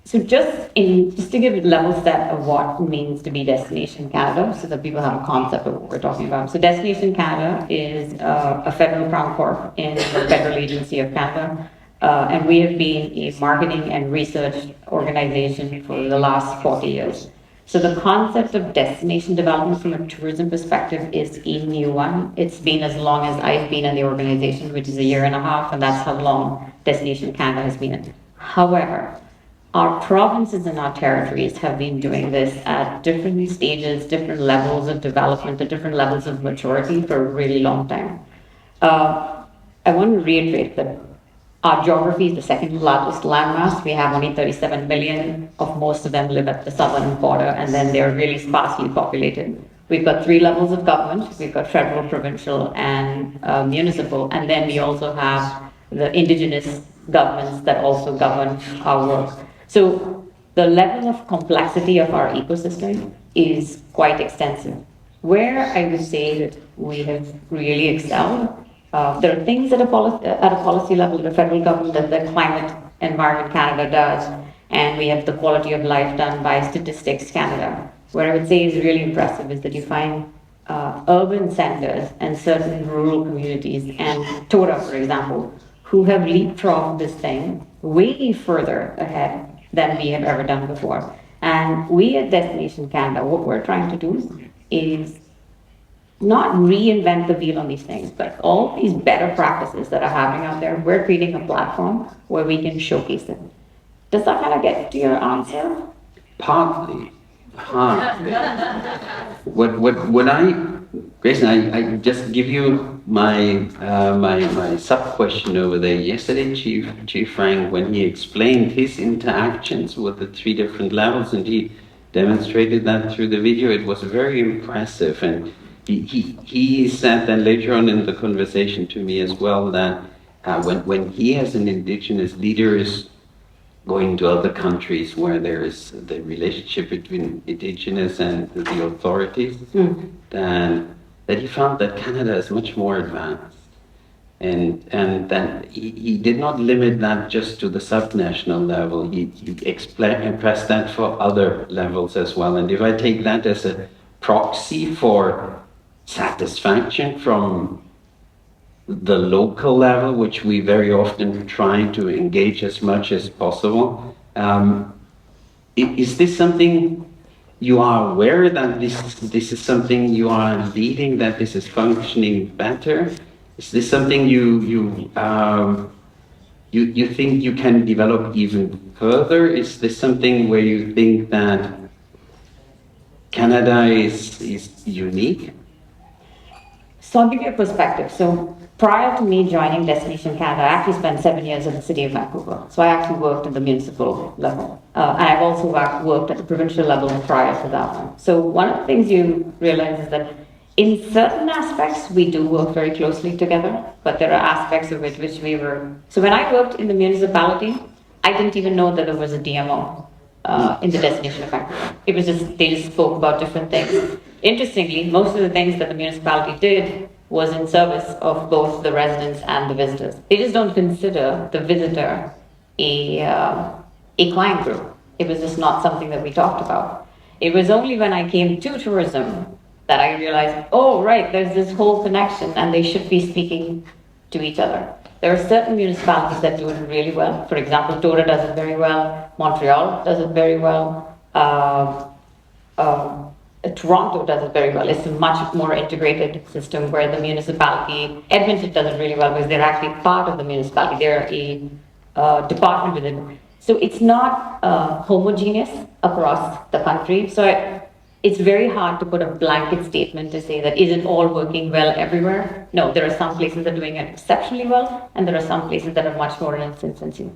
So just to give a level set of what it means to be Destination Canada, so that people have a concept of what we're talking about. So Destination Canada is a federal crown corp in the Federal Agency of Canada, and we have been a marketing and research organization for the last 40 years. So the concept of destination development from a tourism perspective is a new one. It's been as long as I've been in the organization, which is a year and a half, and that's how long Destination Canada has been. However, our provinces and our territories have been doing this at different stages, different levels of development, at different levels of maturity for a really long time. I want to reiterate that our geography is the second largest landmass. We have only 37 million, of most of them live at the southern border, and then they're really sparsely populated. We've got 3 levels of government. We've got federal, provincial, and municipal, and then we also have the indigenous governments that also govern our work. So the level of complexity of our ecosystem is quite extensive. Where I would say that we have really excelled, there are things at a policy level, the federal government, that the Climate Environment Canada does, and we have the quality of life done by Statistics Canada. What I would say is really impressive is that you find urban centers and certain rural communities, and Tora, for example, who have leapfrogged this thing way further ahead than we have ever done before. And we at Destination Canada, what we're trying to do is not reinvent the wheel on these things, but all these better practices that are happening out there, we're creating a platform where we can showcase them. Does that kind of get to your answer? Partly. Gracen, I just give you my sub-question over there. Yesterday, Chief Frank, when he explained his interactions with the 3 different levels, and he demonstrated that through the video, it was very impressive. And he said then later on in the conversation to me as well that when he as an indigenous leader is going to other countries where there is the relationship between indigenous and the authorities, then that he found that Canada is much more advanced. And that he did not limit that just to the subnational level. He impressed that for other levels as well. And if I take that as a proxy for satisfaction from the local level, which we very often try to engage as much as possible. Is this something you are aware that this is something you are leading, that this is functioning better? Is this something you think you can develop even further? Is this something where you think that Canada is unique? So I'll give you a perspective. So prior to me joining Destination Canada, I actually spent 7 years in the city of Vancouver. So I actually worked at the municipal level. And I've also worked at the provincial level prior to that one. So one of the things you realize is that in certain aspects, we do work very closely together, but there are aspects of it which we were... So when I worked in the municipality, I didn't even know that there was a DMO in the Destination of Vancouver. It was just, they just spoke about different things. Interestingly, most of the things that the municipality did was in service of both the residents and the visitors. They just don't consider the visitor a client group. It was just not something that we talked about. It was only when I came to tourism that I realized, oh, right, there's this whole connection and they should be speaking to each other. There are certain municipalities that do it really well. For example, Tora does it very well. Montreal does it very well. Toronto does it very well. It's a much more integrated system where the municipality, Edmonton does it really well because they're actually part of the municipality. They're a department within. So it's not homogeneous across the country. So it's very hard to put a blanket statement to say that is it all working well everywhere? No, there are some places that are doing it exceptionally well, and there are some places that are much more in its infancy.